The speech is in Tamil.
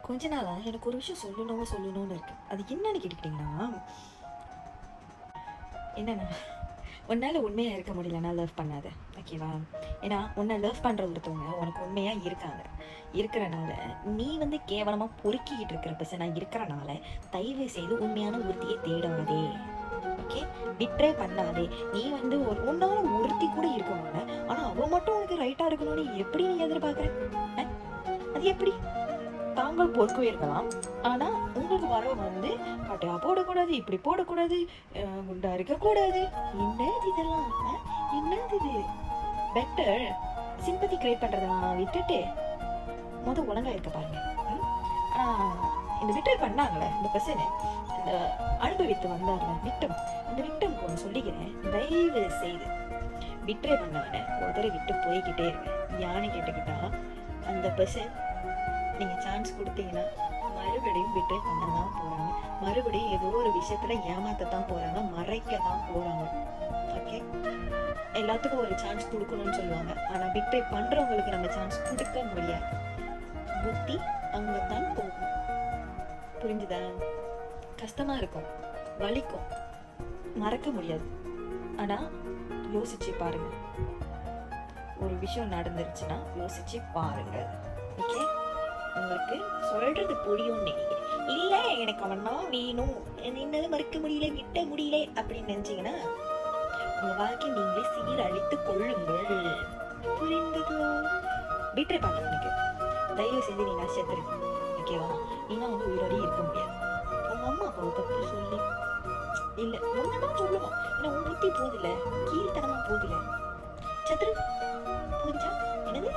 கொஞ்ச நாளா எனக்கு ஒரு விஷயம் சொல்லணும்னு இருக்கு. அது என்னன்னு கேட்டுக்கிட்டிங்கன்னா, என்னன்னா உன்னால் உண்மையாக இருக்க முடியலன்னா லவ் பண்ணாத, ஓகேவா? ஏன்னா உன்னை லவ் பண்ணுற ஒருத்தவங்க உனக்கு உண்மையாக இருக்காங்க. இருக்கிறனால நீ வந்து கேவலமாக பொறுக்கிக்கிட்டு இருக்கிற பர்சனாக இருக்கிறனால தயவு செய்து உண்மையான ஒருத்தியை தேடாதே. ஓகே, பிட்ரே பண்ணாதே. நீ வந்து உன்னால ஒருத்தி கூட இருக்க முடியல, ஆனால் அவள் மட்டும் உனக்கு ரைட்டாக இருக்கணும்னு எப்படி நீ எதிர்பார்க்குற? அது எப்படி? தாங்கள் பொறுக்க இருக்கலாம், ஆனால் உங்களுக்கு வரவு வந்து பட்டையா போடக்கூடாது, இப்படி போடக்கூடாது, குண்டா இருக்கக்கூடாது. என்னது இதெல்லாம்? என்னது இது? பெட்டர் சிம்பத்தி கிரியேட் பண்ணுறதை நான் விட்டுட்டு ஒழுங்கா இருக்க பாருங்க. இந்த விட்டர் பண்ணாங்களே இந்த பர்சனு, இந்த அனுபவித்து வந்தார்ல விக்டம், அந்த விக்டம்க்கு ஒன்று சொல்லிக்கிறேன், தயவு செய்து விட்ரே பண்ணவன உதறி விட்டு போய்கிட்டே இருங்க. யானை கேட்டுக்கிட்டா அந்த பர்சன் நீங்கள் சான்ஸ் கொடுத்தீங்கன்னா மறுபடியும் விட்ரே பண்ண தான் போகிறாங்க, மறுபடியும் ஏதோ ஒரு விஷயத்தில் ஏமாற்றத்தான் போகிறாங்க, மறைக்க தான் போகிறாங்க. ஓகே, எல்லாத்துக்கும் ஒரு சான்ஸ் கொடுக்கணும்னு சொல்லுவாங்க, ஆனால் விட்ரே பண்ணுறவங்களுக்கு நம்ம சான்ஸ் கொடுக்க முடியாது. புத்தி அங்கே தான் போகும். புரிஞ்சுதா? கஷ்டமாக இருக்கும், வலிக்கும், மறக்க முடியாது. ஆனால் யோசிச்சு பாருங்க, ஒரு விஷயம் நடந்துருச்சுன்னா யோசிச்சு பாருங்க. ஓகே, உங்களுக்கு சொல்றது புரியும் நினைக்கிறேன். இல்லை எனக்கு அவன் தான் வேணும், என்னால மறுக்க முடியல, விட்ட முடியல அப்படின்னு நினைச்சீங்கன்னா உங்க வாழ்க்கை நீங்களே சீரழித்து கொள்ளுங்கள். புரிந்ததோ? விட்ரே பண்ணவனுக்கு தயவு செய்து நீ நஷ்டத்திரு, ஓகேவா? நீனா வந்து உயிரோடய இருக்க முடியாது. உங்க அம்மா அப்பாவை தப்பு சொல்லி இல்லை ஒன்றுதான் சொல்லுவோம், ஏன்னா உன் புத்தி போதில்லை, கீழ்த்தனமா போதில்லை, சத்துரு புரிஞ்சா என்னது